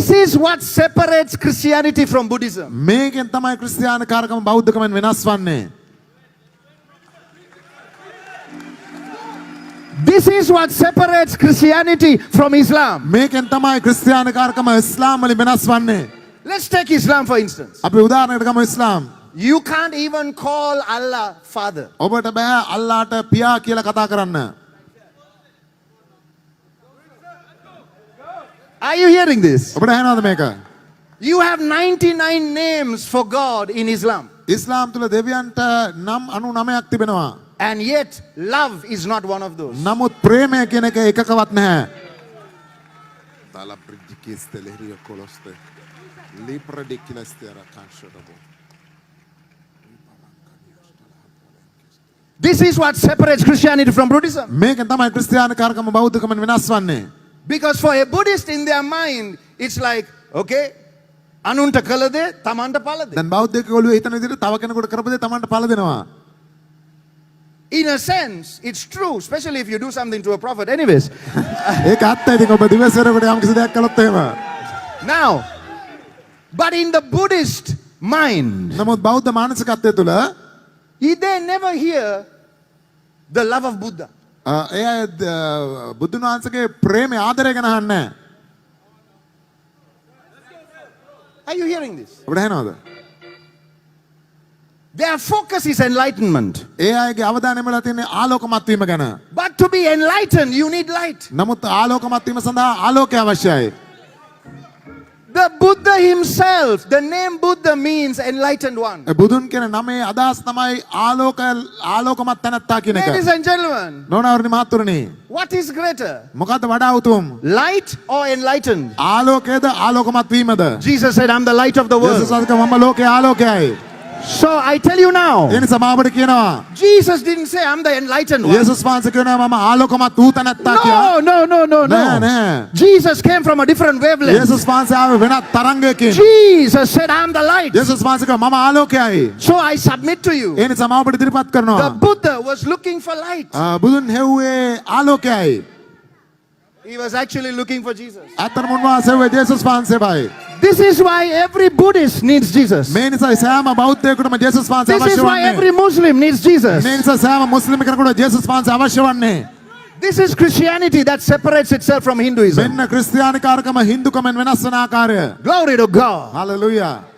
This is what separates Christianity from Buddhism. මේකෙන් තමයි ක්‍රිස්තියානි කාර්කම බෞද්ධකමෙන් වෙනස් වන්නේ. This is what separates Christianity from Islam. මේකෙන් තමයි ක්‍රිස්තියානි කාර්කම ඉස්ලාම් වලින් වෙනස් වන්නේ. Let's take Islam for instance. අපි උදාහරණයකට ගමු ඉස්ලාම්. You can't even call Allah Father. ඔබට බෑ අල්ලාහට පියා කියලා කතා කරන්න. Are you hearing this? ඔබට ඇහෙනවද මේක? You have 99 names for God in Islam. ඉස්ලාම් තුල දෙවියන්ට නම් 99ක් තිබෙනවා. And yet love is not one of those. නමුත් ප්‍රේමය කියන එක එකකවත් නැහැ. This is what separates Christianity from Buddhism. මේකෙන් තමයි ක්‍රිස්තියානි කාර්කම බෞද්ධකමෙන් වෙනස් වන්නේ. Because for a Buddhist in their mind, it's like, okay, අනුන්ට කළ දේ තමන්ට පළ දේ. දැන් බෞද්ධයෙක් ඔළුවේ හිතන විදිහට තව කෙනෙකුට කරපු දේ තමන්ට පළ දෙනවා. In a sense, it's true, especially if you do something to a prophet. Anyways. ඒක ඇත්ත. ඉතින් ඔබ දිවසරකට යම් කිසි දෙයක් කළොත් එහෙම. Now, but in the Buddhist mind, නමුත් බෞද්ධ මානසිකත්වය තුළ they never hear the love of Buddha. ඒ අය බුදුන් වහන්සේගේ ප්‍රේමය ආදරය ගැන අහන්නේ නැහැ. Are you hearing this? ඔබට ඇහෙනවද? Their focus is enlightenment. ඒ අයගේ අවධානය යොමුලා තියෙන්නේ ආලෝකමත් වීම ගැන. But to be enlightened, you need light. නමුත් ආලෝකමත් වීම සඳහා ආලෝකය අවශ්‍යයි. The Buddha himself, the name Buddha means enlightened one. බුදුන් කියන නමේ අදහස් තමයි ආලෝකමත් තැනැත්තා කියන එක. Ladies and gentlemen, නෝනාවරණි මහත්තුරුනි, what is greater? මොකද්ද වඩා උතුම්? Light or enlightened? ආලෝකයේද ආලෝකමත් වීමද? Jesus said, I'm the light of the world. යේසුස් වහන්සේ මම ලෝකයේ ආලෝකයයි. So I tell you now, ඒ නිසා මම ඔබට කියනවා Jesus didn't say I'm the enlightened one. යේසුස් වහන්සේ කියනවා මම ආලෝකමත් වූ තැනැත්තා කියලා. No. නෑ. Jesus came from a different wavelength. යේසුස් වහන්සේ ආවේ වෙනත් තරංගයකින්. Jesus said I'm the light. යේසුස් වහන්සේ කිව්වා මම ආලෝකයයි. So I submit to you. ඒ නිසා මම ඔබට ඉදිරිපත් The කරනවා. Buddha was looking for light. බුදුන් හෙව්වේ ආලෝකයයි. He was actually looking for Jesus. ඇත්තටම උන්වහන්සේ හෙව්වේ යේසුස් වහන්සේවයි. This is why every Buddhist needs Jesus. මේ නිසා සෑම බෞද්ධයෙකුටම යේසුස් වහන්සේ This අවශ්‍ය is why වන්නේ. every Muslim needs Jesus. මේ නිසා සෑම මුස්ලිම් කෙනෙකුට යේසුස් වහන්සේ අවශ්‍ය වන්නේ. This is Christianity that separates itself from Hinduism. මෙන්න ක්‍රිස්තියානි කාර්කම හින්දුකමෙන් වෙනස් වන ආකාරය. Glory to God. Hallelujah.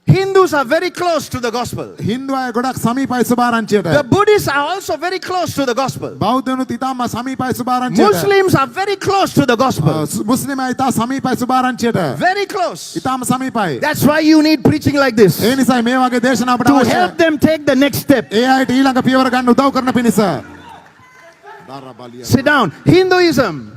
Hindus are very close to the gospel. Hindu අය ගොඩක් සමීපයි සුභාරංචියට. The Buddhists are also very close to the gospel. බෞද්ධයනුත් ඉතාම සමීපයි සුභාරංචියට. Muslims are very close to the gospel. මුස්ලිම් අය ඉතා සමීපයි සුභාරංචියට. Very close. ඉතාම සමීපයි. That's why you need preaching like this. ඒ නිසා මේ වගේ දේශනා අපට To අවශ්‍යයි. help them take the next step. ඒ අයට ඊළඟ පියවර ගන්න උදව් කරන පිණිස. Sit down. Hinduism.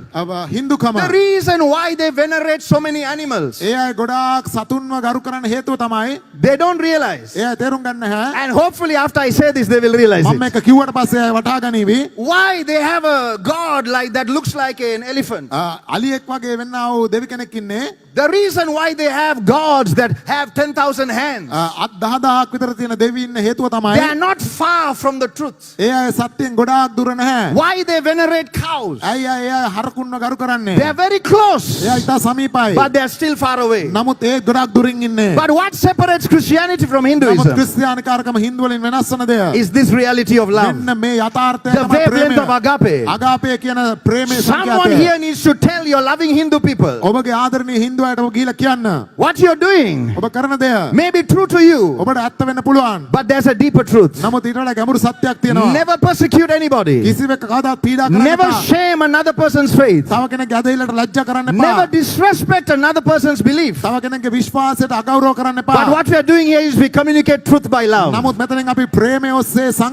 හින්දුකම. The reason why they venerate so many animals. ඒ අය ගොඩාක් සතුන්ව ගරු කරන්න හේතුව තමයි They don't realize. ඒ අය තේරුම් ගන්න නැහැ. And hopefully after I say this they will realize මම it. මේක කිව්වට පස්සේ අය වටහා ගනීවි. Why they have a god like that looks like an elephant. අලියෙක් වගේ වෙන්නා වූ දෙවි කෙනෙක් ඉන්නේ. The reason why they have gods that have 10,000 hands. අත් 10000ක් විතර තියෙන දෙවි ඉන්න හේතුව තමයි They are not far from the truth. ඒ අය සත්‍යයෙන් ගොඩාක් දුර නැහැ. Why they venerate cows. ඇයි අය හරකුන්ව ගරු කරන්නේ? They are very close. එයා ඉතා සමීපයි. But they are still far away. නමුත් ඒ ගොඩක් දුරින් ඉන්නේ. But what separates Christianity from නමුත් Hinduism ක්‍රිස්තියානි කාර්කම හින්දු වලින් වෙනස් වන දෙය. is this reality of love. මෙන්න මේ යථාර්ථය The තමයි wavelength ප්‍රේමය. of agape. අගාපේ කියන ප්‍රේමයේ Someone සංකේතය. here needs to tell your loving Hindu people ඔබගේ ආදරණීය හින්දු අයට ඔබ ගිහිල්ලා කියන්න. what you're doing ඔබ කරන දෙය may be true to you, ඔබට ඇත්ත වෙන්න පුළුවන්. but there's a deeper truth. නමුත් ඊට වඩා ගැඹුරු සත්‍යයක් තියෙනවා. Never persecute anybody. කිසිවෙක් කවදාත් පීඩා කරන්න Never එපා. shame another person's faith. තව කෙනෙක්ගේ ඇදහිල්ලට ලැජ්ජා කරන්න එපා. Never disrespect another person's belief. තව කෙනෙක්ගේ විශ්වාසයට අගෞරව කරන්න එපා. But what we are doing here is we communicate truth by love. නමුත් මෙතනින් අපි ප්‍රේමය ඔස්සේ So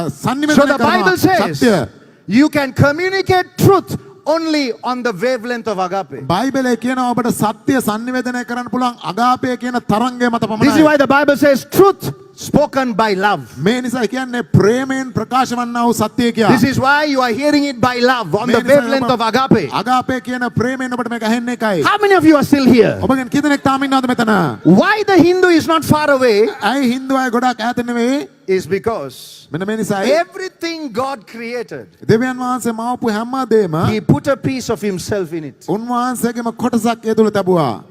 සංනිවේදනය the Bible කරනවා. says සත්‍ය. you can communicate truth only on the wavelength of agape. බයිබලයේ කියනවා ඔබට සත්‍ය සංනිවේදනය කරන්න පුළුවන් අගාපය කියන තරංගය මත This is පමණයි. why the Bible says truth spoken by love. මේ නිසා කියන්නේ ප්‍රේමයෙන් ප්‍රකාශ වන්නා වූ සත්‍යය කියලා. This is why you are hearing it by love on the wavelength of agape. අගාපය කියන ප්‍රේමයෙන් ඔබට මේක ඇහෙන්නේ එකයි. How many of you are still here? ඔබගෙන් කී දෙනෙක් තාම ඉන්නවද මෙතන? Why the Hindu is not far away ඇයි හින්දු අය ගොඩක් ඈත නෙවෙයි? is because මෙන්න මේ නිසායි. everything God created, දෙවියන් වහන්සේ මවපු හැම දෙයක්ම He put a piece of Himself in it. උන්වහන්සේගේම කොටසක් ඒ තුල තිබුවා.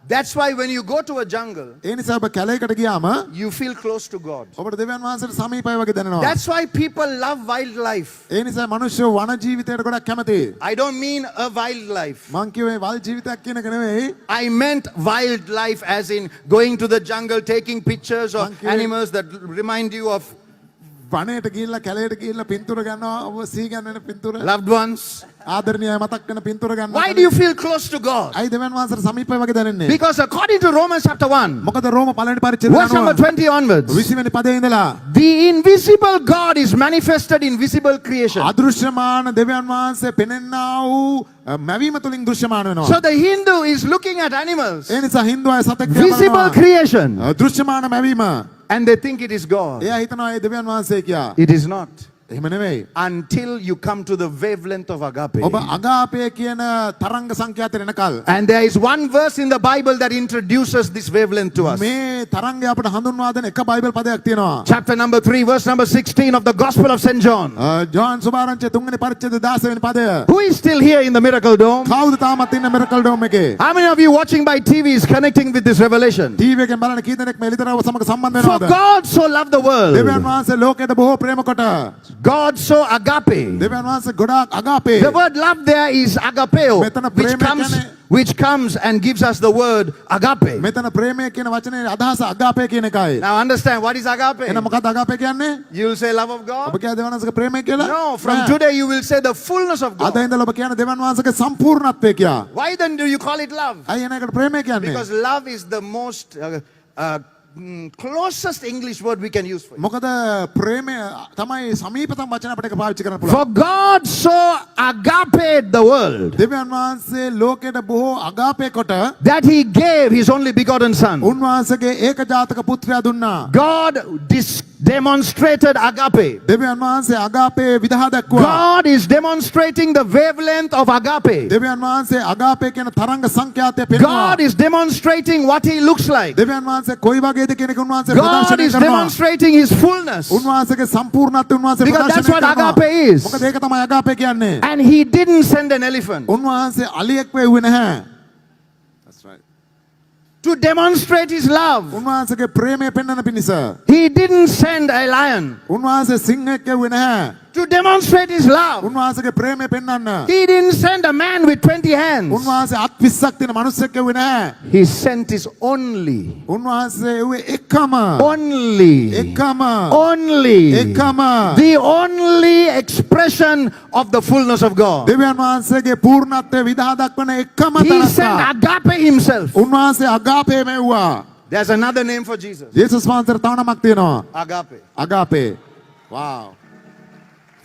That's why when you go to a jungle, ඒ නිසා ඔබ කැලේකට ගියාම you feel close to God. ඔබට දෙවියන් වහන්සේට සමීපයි වගේ දැනෙනවා. That's why people love wildlife. ඒ නිසා මිනිස්සු වන ජීවිතයට ගොඩක් කැමතියි. I don't mean a wildlife. මං කිව්වේ වල් ජීවිතයක් කියන එක නෙවෙයි. I meant wildlife as in going to the jungle, taking pictures of Thank you. animals that remind you of වනයේට ගිහිල්ලා කැලේට ගිහිල්ලා පින්තූර ගන්නවා. ඔබ සීගන්න වෙන පින්තූර. loved ones. ආදරණීය මතක් වෙන පින්තූර ගන්නවා. Why do you feel close to God? අයි දෙවියන් වහන්සේට සමීපයි වගේ දැනෙන්නේ. Because according to Romans chapter 1, මොකද රෝම පළවෙනි පරිච්ඡේදය verse number 20 onwards, 20 වෙනි පදයේ ඉඳලා the invisible God is manifested in visible creation. අදෘශ්‍යමාන දෙවියන් වහන්සේ පෙනෙන්නා වූ මැවීම තුලින් දෘශ්‍යමාන වෙනවා. So the Hindu is looking at animals, ඒ නිසා හින්දු අය සතෙක් visible creation, දෘශ්‍යමාන මැවීම. and they think it is God. එයා හිතනවා ඒ දෙවියන් වහන්සේ කියා. It is not. එහෙම නෙවෙයි. Until you come to the wavelength of agape. ඔබ අගාපය කියන තරංග සංඛ්‍යාතයට එනකල් And there is one verse in the Bible that introduces this wavelength to us. මේ තරංගය අපට හඳුන්වා දෙන එක බයිබල් පදයක් තියෙනවා. Chapter number 3, verse number 16 of the Gospel of St. John. John සුභාරංචි 3 වෙනි පරිච්ඡේදය 16 වෙනි පදය. Who is still here in the Miracle Dome? කවුද තාමත් ඉන්න මිරකල් ඩෝම් එකේ? How many of you watching by TV is connecting with this revelation? TV එකෙන් බලන කී දෙනෙක් මේ එළිතරව සමග සම්බන්ධ For වෙනවද? God so loved the world. දෙවියන් වහන්සේ ලෝකයට බොහෝ ප්‍රේම කොට God so agape. දෙවියන් වහන්සේ ගොඩාක් අගාපේ. The word love there is agapeo, මෙතන ප්‍රේමය which comes and gives us the word agape. මෙතන ප්‍රේමය කියන වචනේ අදහස අගාපේ කියන එකයි. Now understand what is agape? එහෙනම් මොකක්ද අගාපේ කියන්නේ? You will say love of ඔබ God? කියන දෙවියන් වහන්සේගේ ප්‍රේමය කියලා? No, from නෑ. today you will say the fullness of අද God. ඉඳලා ඔබ කියන දෙවියන් වහන්සේගේ සම්පූර්ණත්වය කියා. Why then do you call it love? අය එන එකට ප්‍රේමය කියන්නේ. Because love is the most closest English word we can use for it. මොකද ප්‍රේමය තමයි සමීපතම වචන අපිට එක පාවිච්චි කරන්න පුළුවන්. For God so agape the world දෙවියන් වහන්සේ ලෝකයට බොහෝ අගාපේ කොට that he gave his only begotten son. උන්වහන්සේගේ ඒකජාතක පුත්‍රයා දුන්නා. God demonstrated agape. දෙවියන් වහන්සේ අගාපේ විදහා දක්වුවා. God is demonstrating the wavelength of agape. දෙවියන් වහන්සේ අගාපේ කියන තරංග සංඛ්‍යාතය පෙන්වනවා. God is demonstrating what he looks like. දෙවියන් වහන්සේ කොයි වගේද කියන එක උන්වහන්සේ God ප්‍රදර්ශනය is කරනවා. demonstrating his fullness. උන්වහන්සේගේ සම්පූර්ණත්වය උන්වහන්සේ Because that's ප්‍රදර්ශනය what කරනවා. agape is. මොකද ඒක තමයි අගාපේ කියන්නේ. And he didn't send an elephant උන්වහන්සේ අලියෙක් වෙව්වේ නැහැ. That's right. to demonstrate his love. උන්වහන්සේගේ ප්‍රේමය පෙන්වන්න පිණිස. He didn't send a lion උන්වහන්සේ සිංහෙක් වෙව්වේ නැහැ. to demonstrate his love. උන්වහන්සේගේ ප්‍රේමය පෙන්වන්න. He didn't send a man with 20 hands. උන්වහන්සේ අත් 20ක් තියෙන මිනිස්සෙක් වෙව්වේ නැහැ. He sent his only, උන්වහන්සේ එව්වේ එකම only, එකම the only expression of the fullness of God. දෙවියන් වහන්සේගේ පූර්ණත්වය විදහා දක්වන එකම He sent තරස්සා. agape himself. උන්වහන්සේ අගාපේ මෙව්වා. There's another name for Jesus. යේසුස් වහන්සේට තව නමක් තියෙනවා. Agape. අගාපේ. wow.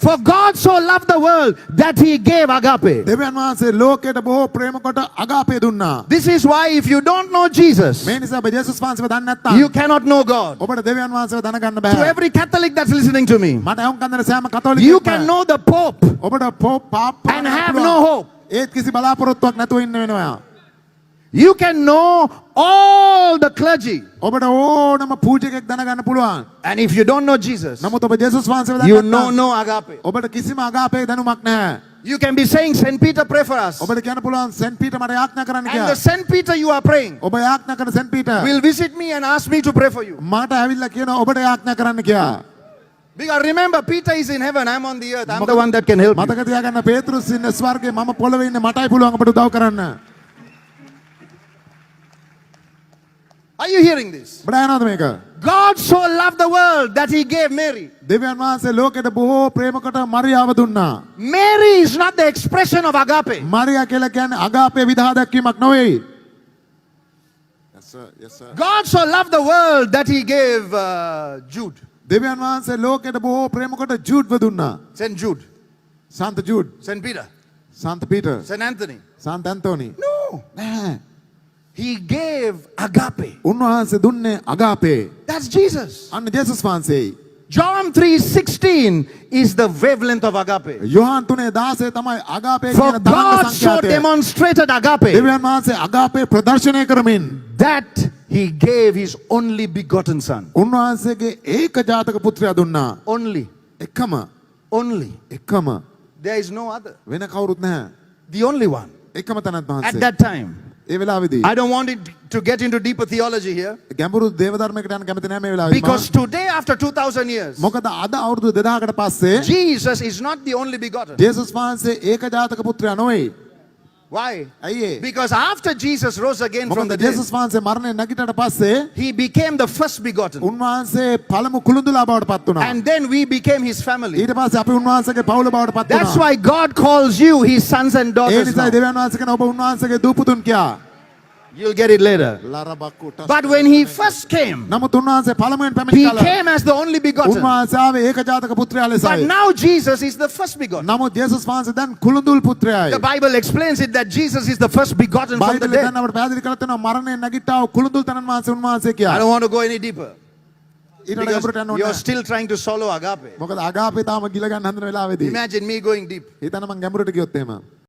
For God so loved the world that he gave agape. දෙවියන් වහන්සේ ලෝකයට බොහෝ ප්‍රේම කොට අගාපේ දුන්නා. This is why if you don't know Jesus, මේ නිසා ඔබ යේසුස් වහන්සේව දන්නේ නැත්නම් you cannot know God. ඔබට දෙවියන් වහන්සේව දැනගන්න To බෑ. every Catholic that's listening to me, මට අහුන් කන්දර සෑම කතෝලිකයෙක්ම you can know the Pope ඔබට පාප් and have no hope. ඒත් කිසි බලාපොරොත්තුවක් නැතුව ඉන්න වෙනවා. You can know all the clergy. ඔබට ඕනම පූජකෙක් දැනගන්න පුළුවන්. And if you don't know Jesus, නමුත් ඔබ යේසුස් වහන්සේව you දන්නේ know නැත්නම් no agape. ඔබට කිසිම අගාපේ දැනුමක් නැහැ. You can be saying, St. Peter, pray for us. ඔබට කියන්න පුළුවන් සෙන්ට් පීටර් මට යාඥා කරන්න And the කියලා. St. Peter you are praying ඔබ යාඥා කරන scent Peter will visit me and ask me to pray for you. මට ඇවිල්ලා කියනවා ඔබට යාඥා කරන්න කියලා. Because remember, Peter is in heaven, I'm on the earth. I'm the one that can help you. මතක තියාගන්න පේතෘස් ඉන්නේ ස්වර්ගයේ මම පොළවේ ඉන්නේ මටයි පුළුවන් ඔබට උදව් කරන්න. Are you hearing this? ඔබට ඇහෙනවද මේක? God so loved the world that he gave Mary. දෙවියන් වහන්සේ ලෝකෙට බොහෝ ප්‍රේම කොට මරියාව දුන්නා. Mary is not the expression of agape. මරියා කියලා කියන්නේ අගාපේ විදහා දැක්වීමක් නෙවෙයි. Yes sir, yes sir. God so loved the world that he gave Jude. දෙවියන් වහන්සේ ලෝකෙට බොහෝ ප්‍රේම කොට ජූඩ්ව දුන්නා. St. Jude, සන්ත ජූඩ්, St. Peter, සන්ත පීටර්, St. Anthony. සන්ත ඇන්තෝනි. No. නෑ. He gave agape. උන්වහන්සේ දුන්නේ අගාපේ. That's Jesus. අන්න ජේසුස් වහන්සේයි. John 3:16 is the wavelength of agape. යෝහන් 3:16 තමයි අගාපේ For කියන තරංග God so සංඛ්‍යාතය. demonstrated agape දෙවියන් වහන්සේ අගාපේ ප්‍රදර්ශනය කරමින් that he gave his only begotten son. උන්වහන්සේගේ ඒකජාතක පුත්‍රයා දුන්නා. Only. එකම Only. එකම There is no other. වෙන කවුරුත් නැහැ. The only one. එකම තැනත් At වහන්සේ. that time. ඒ වෙලාවේදී I don't want it to get into deeper theology here. ගැඹුරු දේව ධර්මයකට යන්න කැමති නැහැ මේ වෙලාවේදී. Because today, after 2000 years, මොකද අද අවුරුදු 2000කට පස්සේ Jesus is not the only begotten. ජේසුස් වහන්සේ ඒකජාතක පුත්‍රයා නොවේ. Why? ඇයි ඒ? Because after Jesus rose again from මොකද the dead, ජේසුස් වහන්සේ මරණයෙන් නැගිටට පස්සේ he became the first begotten. උන්වහන්සේ පළමු කුළුඳුලා බවට පත් වුණා. And then we became his family. ඊට පස්සේ අපි උන්වහන්සේගේ පවුල බවට පත් That's වුණා. why God calls you his sons and A daughters. නිසායි now. දෙවියන් වහන්සේ කියන ඔබ උන්වහන්සේගේ දූපුතුන් කියා. You'll get it later. But when he first came, නමුත් උන්වහන්සේ පළමුවෙන් පැමිණි he කල came as the only begotten. උන්වහන්සේ ආවේ ඒකජාතක පුත්‍රයා But ලෙසයි. now Jesus is the first begotten. නමුත් ජේසුස් වහන්සේ දැන් කුළුඳුල් පුත්‍රයායි. The Bible explains it that Jesus is the first begotten from the බයිබලෙන් dead. දැන් අපට පැහැදිලි කරලා තියෙනවා මරණයෙන් නැගිට්ටා වූ කුළුඳුල් තනන් වහන්සේ උන්වහන්සේ I කියා. don't want to go any deeper. ඊට වඩා ගැඹුරට යන්න Because ඕනේ you're නැහැ. still trying to swallow agape. මොකද අගාපේ තාම ගිල ගන්න හදන වෙලාවේදී Imagine me going deep. හිතන්න මං ගැඹුරට ගියොත් එහෙම